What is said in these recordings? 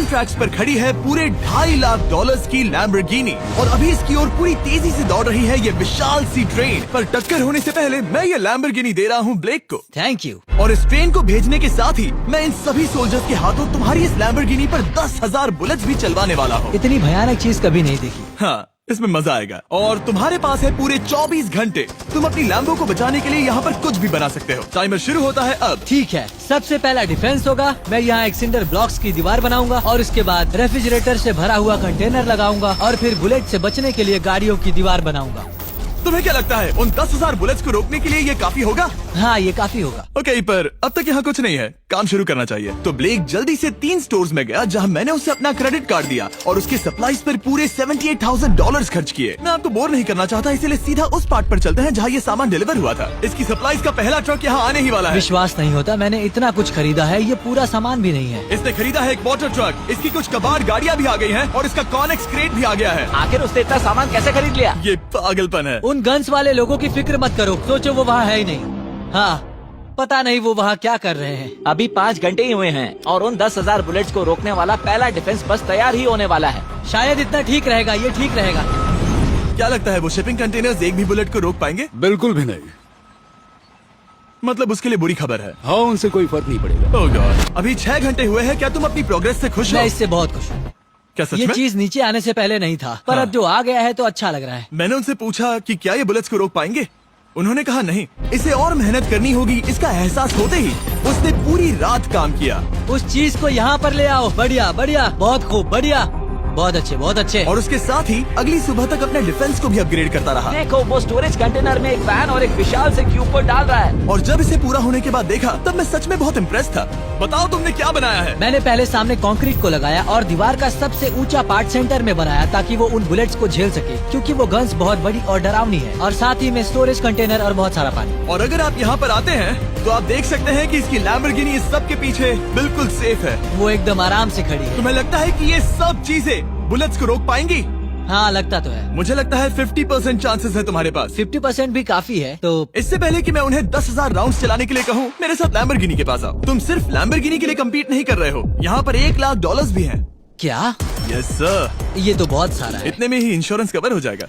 Racing tracks पर खड़ी है पूरे $2.5 लाख की लैम्बोर्गिनी और अभी इसकी ओर पूरी तेजी से दौड़ रही है ये विशाल सी ट्रेन। पर टक्कर होने से पहले मैं ये लैम्बोर्गिनी दे रहा हूँ ब्लेक को। Thank you. और इस ट्रेन को भेजने के साथ ही मैं इन सभी सोल्जर्स के हाथों तुम्हारी इस लैम्बोर्गिनी पर 10,000 बुलेट्स भी चलवाने वाला हूँ। इतनी भयानक चीज कभी नहीं देखी। हाँ, इसमें मजा आएगा। और तुम्हारे पास है पूरे 24 घंटे। तुम अपनी लैम्बो को बचाने के लिए यहाँ पर कुछ भी बना सकते हो। टाइमर शुरू होता है अब। ठीक है, सबसे पहला डिफेंस होगा। मैं यहाँ एक सिंडर ब्लॉक्स की दीवार बनाऊंगा और उसके बाद रेफ्रिजरेटर से भरा हुआ कंटेनर लगाऊंगा और फिर बुलेट से बचने के लिए गाड़ियों की दीवार बनाऊंगा। तुम्हें क्या लगता है उन 10,000 बुलेट्स को रोकने के लिए ये काफी होगा? हाँ, ये काफी होगा। ओके, पर अब तक यहाँ कुछ नहीं है, काम शुरू करना चाहिए। तो ब्लेक जल्दी से 3 स्टोर्स में गया जहाँ मैंने उसे अपना क्रेडिट कार्ड दिया और उसके सप्लाईज पर पूरे $78,000 खर्च किए। मैं आपको बोर नहीं करना चाहता, इसीलिए सीधा उस पार्ट पर चलते हैं जहाँ ये सामान डिलीवर हुआ था। इसकी सप्लाईज का पहला ट्रक यहाँ आने ही वाला है। विश्वास नहीं होता, मैंने इतना कुछ खरीदा है, ये पूरा सामान भी नहीं है। इसने खरीदा है एक वाटर ट्रक, इसकी कुछ कबाड़ गाड़ियाँ भी आ गई है और इसका कॉनेक्स क्रेट भी आ गया है। आखिर उसने इतना सामान कैसे खरीद लिया? ये पागलपन है। उन गन्स वाले लोगों की फिक्र मत करो, सोचो वो वहाँ है ही नहीं। हाँ, पता नहीं वो वहाँ क्या कर रहे हैं। अभी 5 घंटे ही हुए हैं और उन 10,000 बुलेट्स को रोकने वाला पहला डिफेंस बस तैयार ही होने वाला है। शायद इतना ठीक रहेगा, ये ठीक रहेगा। क्या लगता है वो शिपिंग कंटेनर्स एक भी बुलेट को रोक पाएंगे? बिल्कुल भी नहीं। मतलब उसके लिए बुरी खबर है। हाँ, उनसे कोई फर्क नहीं पड़ेगा। ओह गॉड, अभी 6 घंटे हुए हैं। क्या तुम अपनी प्रोग्रेस से खुश हो? मैं इससे बहुत खुश हूँ। क्या सच ये में? चीज नीचे आने से पहले नहीं था, पर अब जो आ गया है तो अच्छा लग रहा है। मैंने उनसे पूछा कि क्या ये बुलेट्स को रोक पाएंगे। उन्होंने कहा नहीं, इसे और मेहनत करनी होगी। इसका एहसास होते ही उसने पूरी रात काम किया। उस चीज को यहाँ पर ले आओ। बढ़िया बढ़िया, बहुत खूब, बढ़िया, बहुत अच्छे, बहुत अच्छे। और उसके साथ ही अगली सुबह तक अपने डिफेंस को भी अपग्रेड करता रहा। देखो, वो स्टोरेज कंटेनर में एक वैन और एक विशाल से क्यूब को डाल रहा है। और जब इसे पूरा होने के बाद देखा तब मैं सच में बहुत इम्प्रेस था। बताओ तुमने क्या बनाया है? मैंने पहले सामने कंक्रीट को लगाया और दीवार का सबसे ऊंचा पार्ट सेंटर में बनाया ताकि वो उन बुलेट्स को झेल सके, क्योंकि वो गन्स बहुत बड़ी और डरावनी है। और साथ ही में स्टोरेज कंटेनर और बहुत सारा पानी। और अगर आप यहाँ पर आते हैं तो आप देख सकते हैं कि इसकी लैम्बोर्गिनी इस सब के पीछे बिल्कुल सेफ है। वो एकदम आराम से खड़ी है। तुम्हें लगता है कि ये सब चीजें बुलेट्स को रोक पाएंगी? हाँ, लगता तो है। मुझे लगता है 50% चांसेस है तुम्हारे पास। 50% भी काफी है। तो इससे पहले कि मैं उन्हें 10,000 राउंड्स चलाने के लिए कहूँ, मेरे साथ लैम्बोर्गिनी के पास आओ। तुम सिर्फ लैम्बोर्गिनी के लिए कम्पीट नहीं कर रहे हो, यहाँ पर $1 लाख भी हैं। क्या? Yes sir. ये तो बहुत सारा है। इतने में ही इंश्योरेंस कवर हो जाएगा।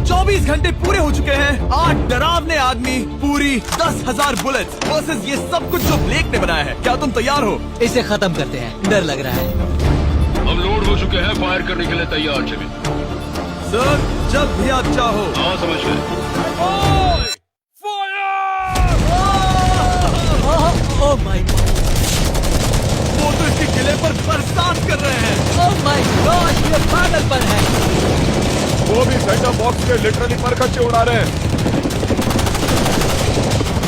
24 घंटे पूरे हो चुके हैं। 8 डरावने आदमी, पूरी 10,000 बुलेट्स वर्सेस ये सब कुछ जो ब्लेक ने बनाया है। क्या तुम तैयार हो? इसे खत्म करते हैं, डर लग रहा है। हम लोड हो चुके हैं, फायर करने के लिए तैयार। चलिए सर, जब भी आप चाहो। हाँ, समझ गए। ओह माय गॉड, वो तो इसके किले पर बरसात कर रहे हैं। ओह माय गॉड, ये पागलपन है। वो भी सेंटर बॉक्स के लिटरली पर कच्चे उड़ा रहे हैं।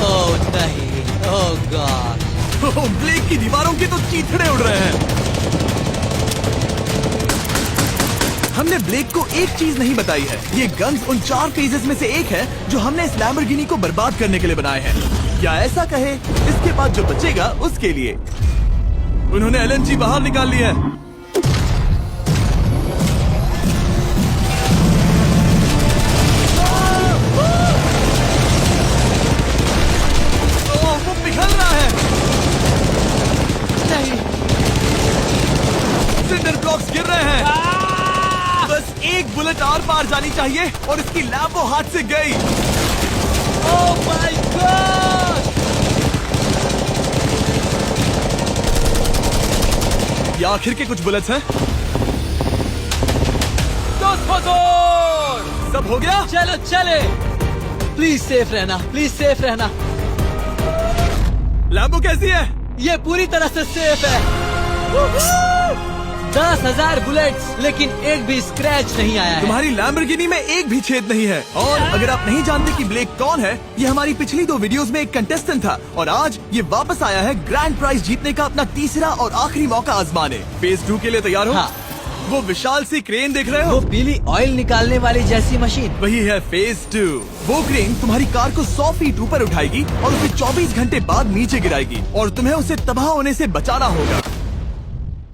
ओह नहीं, ओह गॉड। ब्लेक की दीवारों की तो चीथड़े उड़ रहे हैं। हमने ब्लेक को एक चीज नहीं बताई है, ये गन्स उन 4 फेजेस में से एक है जो हमने इस लैम्बोर्गिनी को बर्बाद करने के लिए बनाए हैं। या ऐसा कहे, इसके बाद जो बचेगा उसके लिए। उन्होंने LNG बाहर निकाल ली है। वो पिघल रहा है। नहीं, सिंडर ब्लॉक्स गिर रहे हैं। बस एक बुलेट आर पार जानी चाहिए और इसकी लैम्बो हाथ से गई। Oh my God. ये आखिर के कुछ बुलेट्स हैं। सब हो गया? चलो चले। प्लीज सेफ रहना, प्लीज सेफ रहना। लैम्बो कैसी है? ये पूरी तरह से सेफ है। 10,000 बुलेट्स, लेकिन एक भी स्क्रैच नहीं आया है। तुम्हारी लैम्बोर्गिनी में एक भी छेद नहीं है। और अगर आप नहीं जानते कि ब्लेक कौन है, ये हमारी पिछली 2 वीडियोस में एक कंटेस्टेंट था और आज ये वापस आया है ग्रैंड प्राइज जीतने का अपना तीसरा और आखिरी मौका आजमाने। फेज 2 के लिए तैयार हो? हाँ। वो विशाल सी क्रेन देख रहे वो हो? पीली ऑयल निकालने वाली जैसी मशीन। वही है फेज 2। वो क्रेन तुम्हारी कार को 100 फीट ऊपर उठाएगी और उसे 24 घंटे बाद नीचे गिराएगी और तुम्हें उसे तबाह होने से बचाना होगा।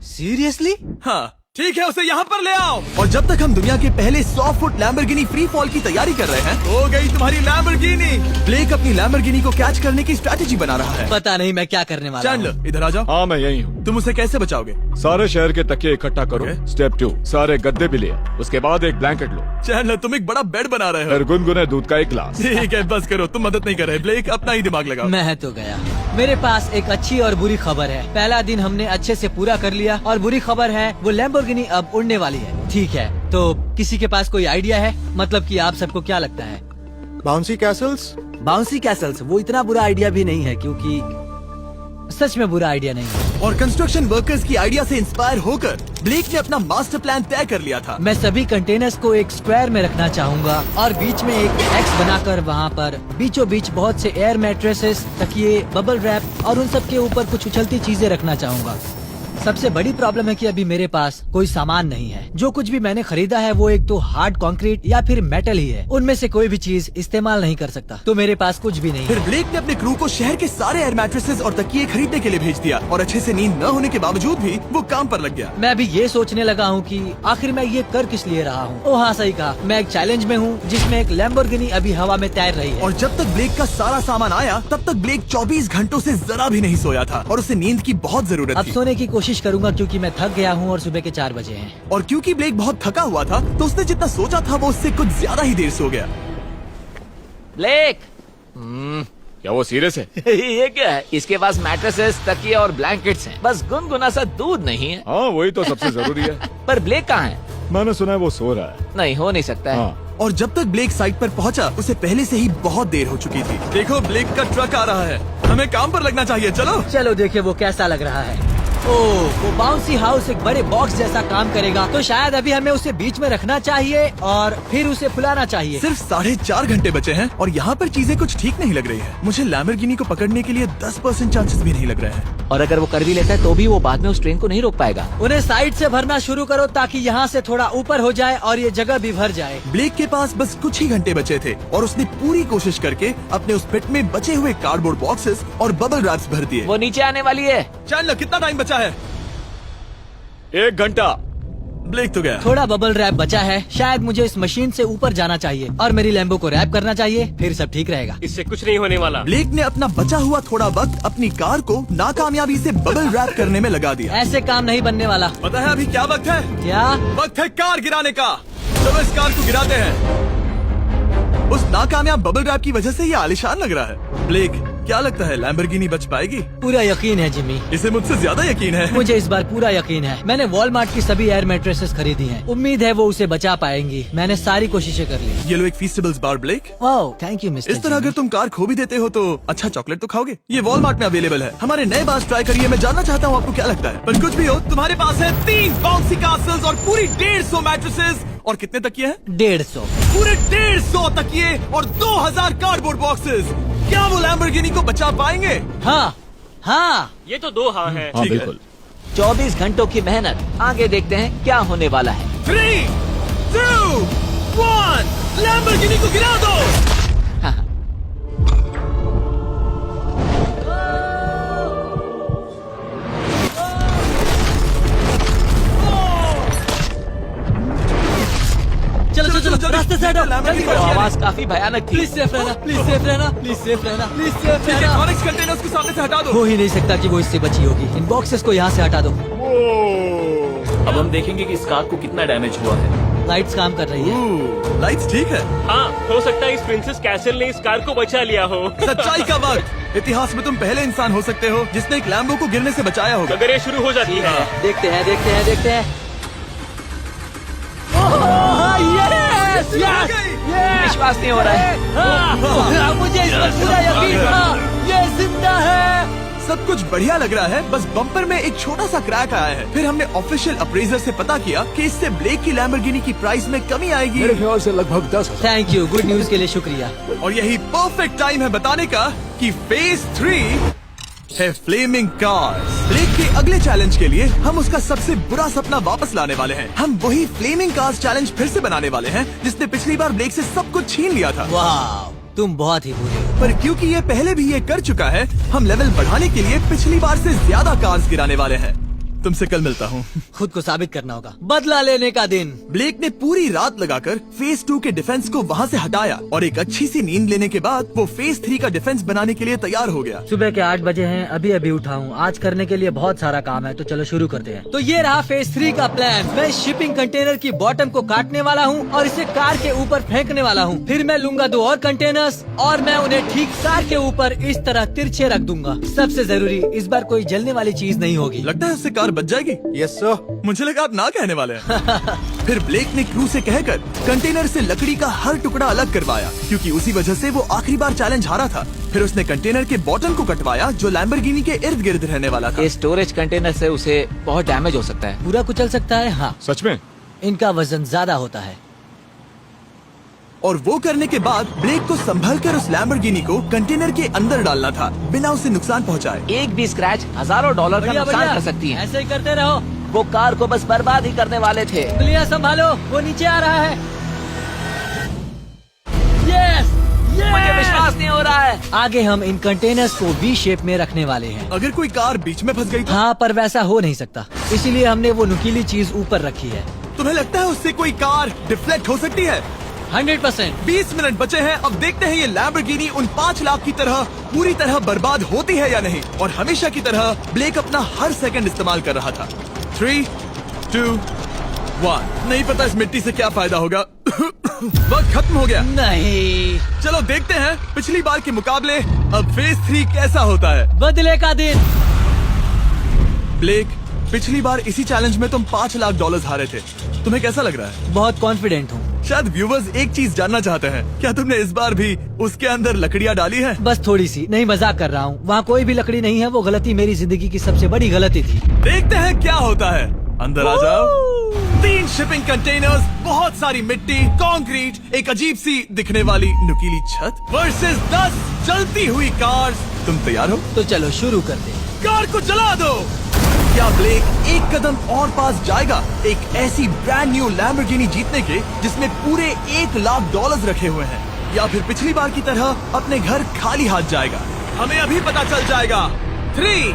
सीरियसली? हाँ, ठीक है, उसे यहाँ पर ले आओ। और जब तक हम दुनिया के पहले 100 फुट लैम्बोर्गिनी फ्री फॉल की तैयारी कर रहे हैं, हो गई तुम्हारी लैम्बोर्गिनी। ब्लेक अपनी लैम्बोर्गिनी को कैच करने की स्ट्रैटेजी बना रहा है। पता नहीं मैं क्या करने वाला हूँ। चैंडलर इधर आ जाओ। हाँ मैं यही हूँ। तुम उसे कैसे बचाओगे? सारे शहर के तकिए इकट्ठा करो। Okay. स्टेप 2, सारे गद्दे भी ले। उसके बाद एक ब्लैंकेट लो। चैंडलर तुम एक बड़ा बेड बना रहे हो। फिर गुनगुने दूध का एक गिलास। ठीक है, बस करो, तुम मदद नहीं कर रहे। ब्लेक अपना ही दिमाग लगाओ। मैं तो गया। मेरे पास एक अच्छी और बुरी खबर है। पहला दिन हमने अच्छे से पूरा कर लिया और बुरी खबर है वो लैम्बोर्गिनी अब उड़ने वाली है। ठीक है, तो किसी के पास कोई आइडिया है? मतलब कि आप सबको क्या लगता है? Bouncy Castle's? बाउंसी कैसल्स वो इतना बुरा आइडिया भी नहीं है, क्योंकि सच में बुरा आइडिया नहीं है। और कंस्ट्रक्शन वर्कर्स की आइडिया से इंस्पायर होकर ब्लेक ने अपना मास्टर प्लान तय कर लिया था। मैं सभी कंटेनर्स को एक स्क्वायर में रखना चाहूँगा और बीच में एक एक्स बनाकर वहाँ पर बीचों बीच बहुत से एयर मैट्रेसेस, तकिए, बबल रैप और उन सब के ऊपर कुछ उछलती चीजें रखना चाहूँगा। सबसे बड़ी प्रॉब्लम है कि अभी मेरे पास कोई सामान नहीं है। जो कुछ भी मैंने खरीदा है वो एक तो हार्ड कंक्रीट या फिर मेटल ही है। उनमें से कोई भी चीज इस्तेमाल नहीं कर सकता, तो मेरे पास कुछ भी नहीं फिर है। ब्लेक ने अपने क्रू को शहर के सारे एयर मैट्रेसेस और तकिए खरीदने के लिए भेज दिया और अच्छे से नींद न होने के बावजूद भी वो काम पर लग गया। मैं अभी ये सोचने लगा हूँ कि आखिर मैं ये कर किस लिए रहा हूँ। ओह हाँ, सही कहा। मैं एक चैलेंज में हूँ जिसमें एक लैम्बोर्गिनी अभी हवा में तैर रही है। और जब तक ब्लेक का सारा सामान आया तब तक ब्लेक 24 घंटों से जरा भी नहीं सोया था और उसे नींद की बहुत जरूरत अब थी। सोने की कोशिश करूंगा क्योंकि मैं थक गया हूँ और सुबह के 4 बजे हैं। और क्योंकि ब्लेक बहुत थका हुआ था तो उसने जितना सोचा था वो उससे कुछ ज्यादा ही देर सो गया। ब्लेक क्या वो सीरियस है? ये क्या है? इसके पास मैट्रेसेस, तकिए और ब्लैंकेट्स हैं। बस गुनगुना सा दूध नहीं है। हाँ वही तो सबसे जरूरी है। पर ब्लेक कहाँ है? मैंने सुना है वो सो रहा है। नहीं, हो नहीं सकता है। हाँ और जब तक ब्लेक साइट पर पहुंचा उसे पहले से ही बहुत देर हो चुकी थी। देखो ब्लेक का ट्रक आ रहा है, हमें काम पर लगना चाहिए। चलो चलो देखिए वो कैसा लग रहा है। ओह, वो बाउंसी हाउस एक बड़े बॉक्स जैसा काम करेगा, तो शायद अभी हमें उसे बीच में रखना चाहिए और फिर उसे फुलाना चाहिए। सिर्फ 4.5 घंटे बचे हैं और यहाँ पर चीजें कुछ ठीक नहीं लग रही है। मुझे लैम्बोर्गिनी को पकड़ने के लिए 10% चांसेस भी नहीं लग रहे हैं। और अगर वो कर भी लेता है तो भी वो बाद में उस ट्रेन को नहीं रोक पाएगा। उन्हें साइड से भरना शुरू करो ताकि यहाँ से थोड़ा ऊपर हो जाए और ये जगह भी भर जाए। ब्लेक के पास बस कुछ ही घंटे बचे थे और उसने पूरी कोशिश करके अपने उस पिट में बचे हुए कार्डबोर्ड बॉक्सेस और बबल रैप्स भर दिए। वो नीचे आने वाली है। चैंडलर कितना टाइम बचा है? 1 घंटा। ब्लेक तो गया। थोड़ा बबल रैप बचा है। शायद मुझे इस मशीन से ऊपर जाना चाहिए और मेरी लैम्बो को रैप करना चाहिए, फिर सब ठीक रहेगा। इससे कुछ नहीं होने वाला। ब्लेक ने अपना बचा हुआ थोड़ा वक्त अपनी कार को नाकामयाबी से बबल रैप करने में लगा दिया। ऐसे काम नहीं बनने वाला। पता है अभी क्या वक्त है? क्या? वक्त है कार गिराने का। चलो इस कार को गिराते हैं। उस नाकामयाब बबल रैप की वजह से ये आलिशान लग रहा है। ब्लेक क्या लगता है लैम्बोर्गिनी बच पाएगी? पूरा यकीन है जिमी। इसे मुझसे ज्यादा यकीन है। मुझे इस बार पूरा यकीन है। मैंने वॉलमार्ट की सभी एयर मैट्रेसेस खरीदी हैं। उम्मीद है वो उसे बचा पाएंगी। मैंने सारी कोशिशें कर ली। ये लो एक फीस्टेबल्स बार ब्लेक। Oh thank you mister. इस तरह अगर तुम कार खो भी देते हो तो अच्छा चॉकलेट तो खाओगे। ये वॉलमार्ट में अवेलेबल है। हमारे नए बार ट्राई करिए। मैं जानना चाहता हूँ आपको क्या लगता है। पर कुछ भी हो, तुम्हारे पास है 3 बाउंसी कासल्स और पूरी 150 मैट्रेसेस और कितने तकिए हैं? 150। पूरे 150 तकिए और 2000 कार्डबोर्ड बॉक्सेस। क्या वो लैम्बोर्गिनी को बचा पाएंगे? हाँ हाँ। ये तो 2 हाँ हैं। हाँ ठीक है। बिल्कुल। 24 घंटों की मेहनत। आगे देखते हैं क्या होने वाला है। 3, 2, 1 लैम्बोर्गिनी को गिरा दो। चलो चलो चलो, रास्ते से हटो। जल्दी वो करो। आवाज काफी भयानक थी। प्लीज सेफ रहना, प्लीज सेफ रहना, प्लीज सेफ रहना, प्लीज सेफ ठीक है, रहना। ऑनिक्स कंटेनर्स को सामने से हटा दो। हो ही नहीं सकता कि वो इससे बची होगी। इन बॉक्सेस को यहाँ से हटा दो। अब हम देखेंगे कि इस कार को कितना डैमेज हुआ है। लाइट्स काम कर रही है। लाइट्स ठीक है। हाँ, हो सकता है इस प्रिंसेस कैसल ने इस कार को बचा लिया हो। सच्चाई का वक्त। इतिहास में तुम पहले इंसान हो सकते हो जिसने एक लैम्बो को गिरने से बचाया होगा। अगर ये शुरू हो जाती है। देखते हैं देखते हैं देखते हैं। यस यस विश्वास नहीं हो रहा है। मुझे इस पर पूरा यकीन था। ये जिंदा है। सब कुछ बढ़िया लग रहा है, बस बम्पर में एक छोटा सा क्रैक आया है। फिर हमने ऑफिशियल अप्रेजर से पता किया कि इससे ब्लेक की लैम्बोर्गिनी की प्राइस में कमी आएगी। मेरे ख्याल से लगभग 10,000। थैंक यू, गुड न्यूज के लिए शुक्रिया। और यही परफेक्ट टाइम है बताने का कि फेज 3 है फ्लेमिंग कार्स। ब्लेक के अगले चैलेंज के लिए हम उसका सबसे बुरा सपना वापस लाने वाले हैं। हम वही फ्लेमिंग कार्स चैलेंज फिर से बनाने वाले हैं जिसने पिछली बार ब्लेक से सब कुछ छीन लिया था। वाह, तुम बहुत ही बुरे हो। पर क्योंकि ये पहले भी ये कर चुका है, हम लेवल बढ़ाने के लिए पिछली बार से ज्यादा कार्स गिराने वाले हैं। तुमसे कल मिलता हूँ। खुद को साबित करना होगा। बदला लेने का दिन। ब्लेक ने पूरी रात लगाकर फेज 2 के डिफेंस को वहाँ से हटाया और एक अच्छी सी नींद लेने के बाद वो फेज 3 का डिफेंस बनाने के लिए तैयार हो गया। सुबह के 8 बजे हैं, अभी अभी उठा हूँ। आज करने के लिए बहुत सारा काम है, तो चलो शुरू करते हैं। तो ये रहा फेज 3 का प्लान। मैं शिपिंग कंटेनर की बॉटम को काटने वाला हूँ और इसे कार के ऊपर फेंकने वाला हूँ। फिर मैं लूंगा 2 और कंटेनर्स और मैं उन्हें ठीक कार के ऊपर इस तरह तिरछे रख दूंगा। सबसे जरूरी, इस बार कोई जलने वाली चीज नहीं होगी। लगता है उससे कार बच जाएगी। Yes, sir. मुझे लगा आप ना कहने वाले हैं। फिर ब्लेक ने क्रू से कहकर कंटेनर से लकड़ी का हर टुकड़ा अलग करवाया, क्योंकि उसी वजह से वो आखिरी बार चैलेंज हारा था। फिर उसने कंटेनर के बॉटम को कटवाया जो लैम्बोर्गिनी के इर्द गिर्द रहने वाला था। इस स्टोरेज कंटेनर से उसे बहुत डैमेज हो सकता है। पूरा कुचल सकता है। हाँ, सच में? इनका वजन ज्यादा होता है। और वो करने के बाद ब्लेक को संभल कर उस लैम्बोर्गिनी को कंटेनर के अंदर डालना था बिना उसे नुकसान पहुंचाए। एक भी स्क्रैच हजारों डॉलर का बढ़िया, नुकसान बढ़िया। कर सकती है। ऐसे ही करते रहो। वो कार को बस बर्बाद ही करने वाले थे। उंगलियां संभालो, वो नीचे आ रहा है। यस, मुझे विश्वास नहीं हो रहा है। आगे हम इन कंटेनर्स को वी शेप में रखने वाले हैं। अगर कोई कार बीच में फंस गई तो? हाँ, पर वैसा हो नहीं सकता, इसीलिए हमने वो नुकीली चीज ऊपर रखी है। तुम्हें लगता है उससे कोई कार डिफ्लेक्ट हो सकती है? 100%। 20 मिनट बचे हैं। अब देखते हैं ये लैम्बोर्गिनी उन 5 लाख की तरह पूरी तरह बर्बाद होती है या नहीं। और हमेशा की तरह ब्लेक अपना हर सेकंड इस्तेमाल कर रहा था। 3, 2, 1। नहीं पता इस मिट्टी से क्या फायदा होगा। वक्त खत्म हो गया। नहीं, चलो देखते हैं पिछली बार के मुकाबले अब फेज 3 कैसा होता है। बदले का दिन। ब्लेक, पिछली बार इसी चैलेंज में तुम $5 लाख हारे थे। तुम्हें कैसा लग रहा है? बहुत कॉन्फिडेंट हूँ। शायद व्यूवर्स एक चीज जानना चाहते हैं, क्या तुमने इस बार भी उसके अंदर लकड़ियाँ डाली हैं? बस थोड़ी सी, नहीं मजाक कर रहा हूँ। वहाँ कोई भी लकड़ी नहीं है। वो गलती मेरी जिंदगी की सबसे बड़ी गलती थी। देखते हैं क्या होता है। अंदर आ जाओ। 3 शिपिंग कंटेनर्स, बहुत सारी मिट्टी, कंक्रीट, एक अजीब सी दिखने वाली नुकीली छत वर्सेस 10 जलती हुई कार्स। तुम तैयार हो? तो चलो शुरू करते हैं। कार को जला दो। क्या ब्लेक एक कदम और पास जाएगा एक ऐसी ब्रांड न्यू लैम्बोर्गिनी जीतने के जिसमें पूरे $1 लाख रखे हुए हैं, या फिर पिछली बार की तरह अपने घर खाली हाथ जाएगा? हमें अभी पता चल जाएगा। 3,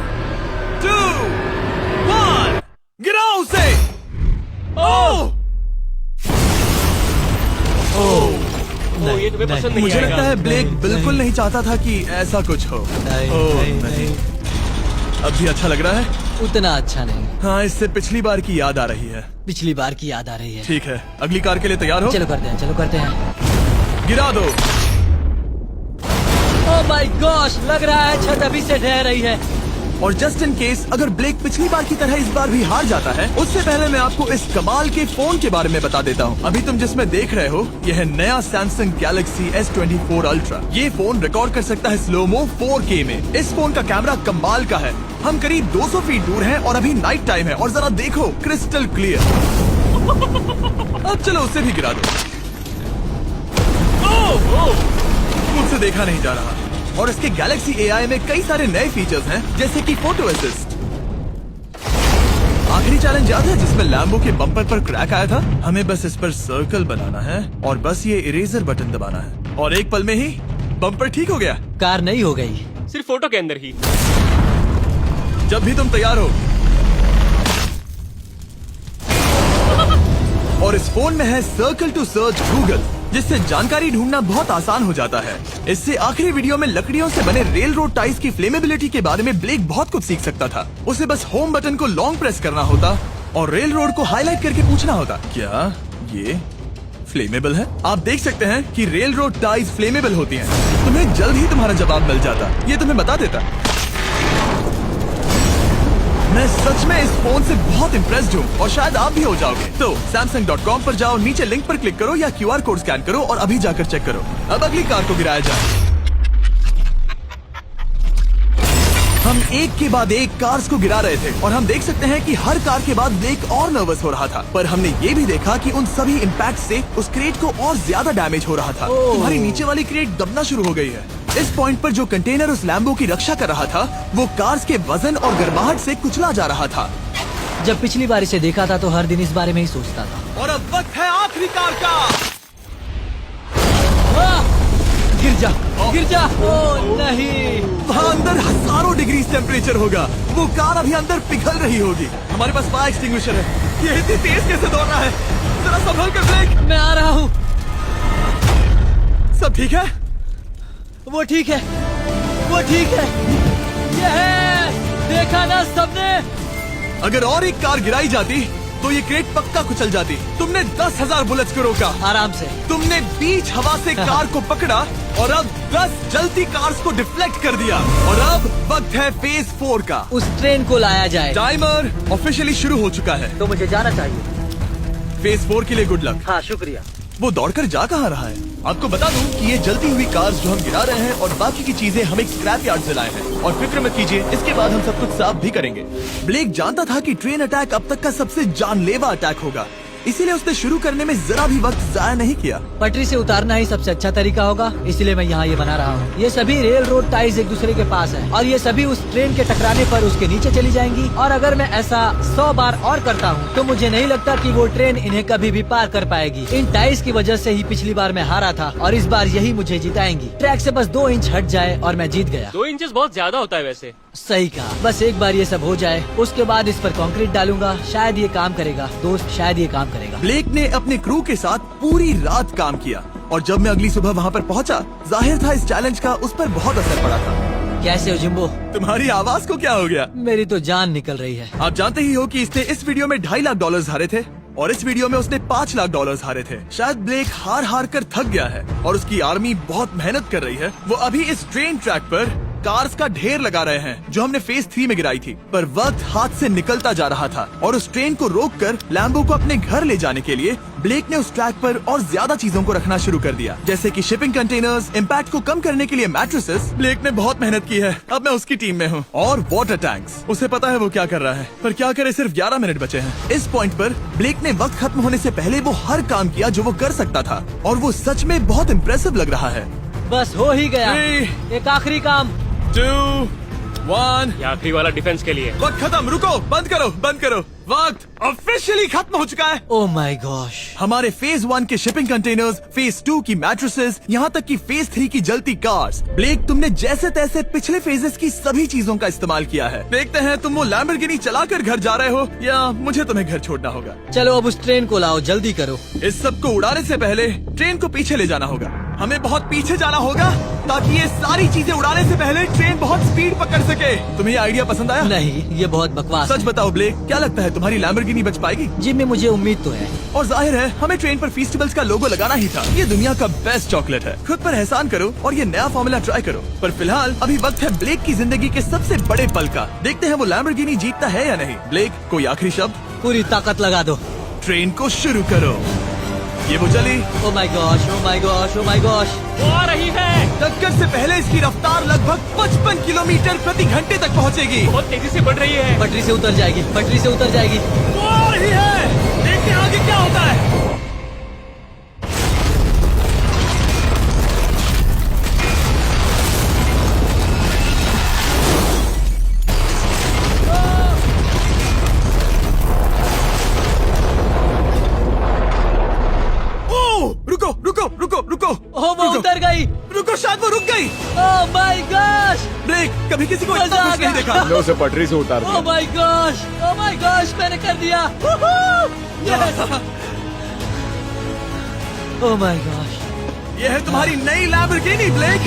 2, 1, गिराओ उसे। ओह! ओ, ये तुम्हें पसंद नहीं मुझे आएगा। लगता है ब्लेक बिल्कुल नहीं चाहता था कि ऐसा कुछ हो। ओह, नहीं। अब भी अच्छा लग रहा है? उतना अच्छा नहीं। हाँ, इससे पिछली बार की याद आ रही है। पिछली बार की याद आ रही है। ठीक है, अगली कार के लिए तैयार हो? चलो करते हैं, चलो करते हैं। गिरा दो। ओह माय गॉश, लग रहा है छत अभी से ढह रही है। और जस्ट इन केस अगर ब्लेक पिछली बार की तरह इस बार भी हार जाता है, उससे पहले मैं आपको इस कमाल के फोन के बारे में बता देता हूँ। अभी तुम जिसमें देख रहे हो, यह है नया सैमसंग गैलेक्सी S24 अल्ट्रा। ये फोन रिकॉर्ड कर सकता है स्लोमो 4K में। इस फोन का कैमरा कमाल का है। हम करीब 200 फीट दूर हैं और अभी नाइट टाइम है और जरा देखो, क्रिस्टल क्लियर। अब चलो उसे भी गिरा दो। मुझसे देखा नहीं जा रहा। और इसके गैलेक्सी AI में कई सारे नए फीचर्स हैं, जैसे कि फोटो असिस्ट। आखिरी चैलेंज याद है जिसमें लैम्बो के बम्पर पर क्रैक आया था? हमें बस इस पर सर्कल बनाना है और बस ये इरेजर बटन दबाना है और एक पल में ही बम्पर ठीक हो गया। कार नहीं हो गई, सिर्फ फोटो के अंदर ही। जब भी तुम तैयार हो। और इस फोन में है सर्कल टू सर्च गूगल, जिससे जानकारी ढूंढना बहुत आसान हो जाता है। इससे आखिरी वीडियो में लकड़ियों से बने रेल रोड टाइज की फ्लेमेबिलिटी के बारे में ब्लेक बहुत कुछ सीख सकता था। उसे बस होम बटन को लॉन्ग प्रेस करना होता और रेल रोड को हाईलाइट करके पूछना होता, क्या ये फ्लेमेबल है? आप देख सकते हैं कि रेल रोड टाइज फ्लेमेबल होती हैं। तुम्हें जल्द ही तुम्हारा जवाब मिल जाता। ये तुम्हें बता देता। मैं सच में इस फोन से बहुत इम्प्रेस्ड हूँ और शायद आप भी हो जाओगे। तो Samsung.com पर जाओ, नीचे लिंक पर क्लिक करो या QR कोड स्कैन करो और अभी जाकर चेक करो। अब अगली कार को गिराया जाए। हम एक के बाद एक कार्स को गिरा रहे थे और हम देख सकते हैं कि हर कार के बाद ब्लेक और नर्वस हो रहा था, पर हमने ये भी देखा कि उन सभी इम्पैक्ट से उस क्रेट को और ज्यादा डैमेज हो रहा था। तुम्हारी नीचे वाली क्रेट दबना शुरू हो गई है। इस पॉइंट पर जो कंटेनर उस लैम्बो की रक्षा कर रहा था, वो कार्स के वजन और गर्माहट से कुचला जा रहा था। जब पिछली बार इसे देखा था तो हर दिन इस बारे में ही सोचता था। और अब वक्त है आखिरी कार का। गिर जा, गिर जा। ओह नहीं, वहाँ अंदर हजारों डिग्री टेम्परेचर होगा। वो कार अभी अंदर पिघल रही होगी। हमारे पास फायर एक्सटिंग्विशर है। ये इतनी तेज कैसे दौड़ रहा है? जरा संभल कर ब्लेक। मैं आ रहा हूँ। सब ठीक है? वो ठीक है, वो ठीक है। ये है, देखा ना सबने। अगर और एक कार गिराई जाती तो ये क्रेट पक्का कुचल जाती। तुमने 10,000 बुलेट्स को रोका। आराम से। तुमने बीच हवा से कार को पकड़ा और अब 10 जलती कार्स को डिफ्लेक्ट कर दिया। और अब वक्त है फेज 4 का। उस ट्रेन को लाया जाए। टाइमर ऑफिशियली शुरू हो चुका है। तो मुझे जाना चाहिए। फेज 4 के लिए गुड लक। हाँ, शुक्रिया। वो दौड़कर जा कहाँ रहा है? आपको बता दूं कि ये जलती हुई कार्स जो हम गिरा रहे हैं और बाकी की चीजें हम एक स्क्रैप यार्ड से लाए हैं। और फिक्र मत कीजिए, इसके बाद हम सब कुछ साफ भी करेंगे। ब्लेक जानता था कि ट्रेन अटैक अब तक का सबसे जानलेवा अटैक होगा, इसीलिए उसने शुरू करने में जरा भी वक्त जाया नहीं किया। पटरी से उतारना ही सबसे अच्छा तरीका होगा, इसलिए मैं यहाँ ये बना रहा हूँ। ये सभी रेल रोड टाइज एक दूसरे के पास हैं और ये सभी उस ट्रेन के टकराने पर उसके नीचे चली जाएंगी। और अगर मैं ऐसा 100 बार और करता हूँ तो मुझे नहीं लगता कि वो ट्रेन इन्हें कभी भी पार कर पाएगी। इन टाइज की वजह से ही पिछली बार मैं हारा था और इस बार यही मुझे जिताएंगी। ट्रैक से बस 2 इंच हट जाए और मैं जीत गया। 2 इंचेस बहुत ज्यादा होता है वैसे। सही कहा। बस एक बार ये सब हो जाए, उसके बाद इस पर कंक्रीट डालूंगा। शायद ये काम करेगा दोस्त, शायद ये काम करेगा। ब्लेक ने अपने क्रू के साथ पूरी रात काम किया और जब मैं अगली सुबह वहाँ पर पहुँचा, जाहिर था इस चैलेंज का उस पर बहुत असर पड़ा था। कैसे हो जिम्बो? तुम्हारी आवाज को क्या हो गया? मेरी तो जान निकल रही है। आप जानते ही हो कि इसने इस वीडियो में $2.5 लाख हारे थे और इस वीडियो में उसने $5 लाख हारे थे। शायद ब्लेक हार कर थक गया है और उसकी आर्मी बहुत मेहनत कर रही है। वो अभी इस ट्रेन ट्रैक पर कार्स का ढेर लगा रहे हैं जो हमने फेज 3 में गिराई थी। पर वक्त हाथ से निकलता जा रहा था और उस ट्रेन को रोककर लैम्बो को अपने घर ले जाने के लिए ब्लेक ने उस ट्रैक पर और ज्यादा चीजों को रखना शुरू कर दिया, जैसे कि शिपिंग कंटेनर्स, इम्पैक्ट को कम करने के लिए मैट्रेसेस। ब्लेक ने बहुत मेहनत की है, अब मैं उसकी टीम में हूँ। और वाटर टैंक्स, उसे पता है वो क्या कर रहा है, पर क्या करे, सिर्फ 11 मिनट बचे हैं। इस पॉइंट पर ब्लेक ने वक्त खत्म होने से पहले वो हर काम किया जो वो कर सकता था और वो सच में बहुत इम्प्रेसिव लग रहा है। बस हो ही गया। 3, एक आखिरी काम। 2, 1। ये आखिरी वाला डिफेंस के लिए। वक्त खत्म, रुको, बंद करो, बंद करो। वक्त ऑफिशियली खत्म हो चुका है। Oh my gosh. हमारे फेज 1 के शिपिंग कंटेनर्स, फेज 2 की मैट्रेसेस, यहाँ तक कि फेज 3 की जलती कार्स। ब्लेक, तुमने जैसे तैसे पिछले फेजेस की सभी चीजों का इस्तेमाल किया है। देखते हैं तुम वो लैम्बोर्गिनी चलाकर घर जा रहे हो या मुझे तुम्हें घर छोड़ना होगा। चलो अब उस ट्रेन को लाओ, जल्दी करो। इस सब को उड़ाने से पहले ट्रेन को पीछे ले जाना होगा। हमें बहुत पीछे जाना होगा ताकि ये सारी चीजें उड़ाने से पहले ट्रेन बहुत स्पीड पकड़ सके। तुम्हें ये आइडिया पसंद आया? नहीं, ये बहुत बकवास सच है। बताओ ब्लेक, क्या लगता है तुम्हारी लैम्बोर्गिनी बच पाएगी? जिम में मुझे उम्मीद तो है। और जाहिर है हमें ट्रेन पर फेस्टिवल्स का लोगो लगाना ही था। ये दुनिया का बेस्ट चॉकलेट है। खुद पर एहसान करो और ये नया फॉर्मूला ट्राई करो। पर फिलहाल अभी वक्त है ब्लेक की जिंदगी के सबसे बड़े पल का। देखते हैं वो लैम्बोर्गिनी जीतता है या नहीं। ब्लेक, कोई आखिरी शब्द? पूरी ताकत लगा दो। ट्रेन को शुरू करो। ये वो चली। Oh my gosh, oh my gosh, oh my gosh. वो आ रही है। टक्कर से पहले इसकी रफ्तार लगभग 55 किलोमीटर प्रति घंटे तक पहुंचेगी। बहुत तेजी से बढ़ रही है। पटरी से उतर जाएगी, पटरी से उतर जाएगी। वो आ रही है। देखते हैं आगे क्या होता है। रुको रुको रुको रुको। ओह, वो उतर गई। रुको, शायद वो रुक गई। ओह माय गॉश, ब्रेक, कभी किसी को मजा इतना आ खुश नहीं गया। देखा। हमने उसे पटरी से उतार ओह दिया। My gosh, oh my gosh, मैंने कर दिया। Oh my gosh. ये है तुम्हारी नई लैम्बोर्गिनी ब्लेक।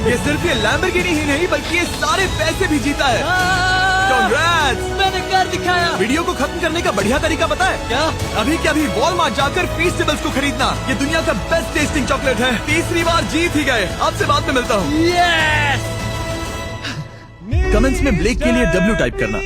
ये सिर्फ ये लैम्बोर्गिनी ही नहीं बल्कि ये सारे पैसे भी जीता है। Congrats! मैंने कर दिखाया। वीडियो को खत्म करने का बढ़िया तरीका पता है क्या? अभी के अभी वॉलमार्ट जाकर फेस्टिवल्स को खरीदना। ये दुनिया का बेस्ट टेस्टिंग चॉकलेट है। तीसरी बार जीत ही गए। आपसे बाद में मिलता हूँ। यस। कमेंट्स में ब्लेक के लिए W टाइप करना।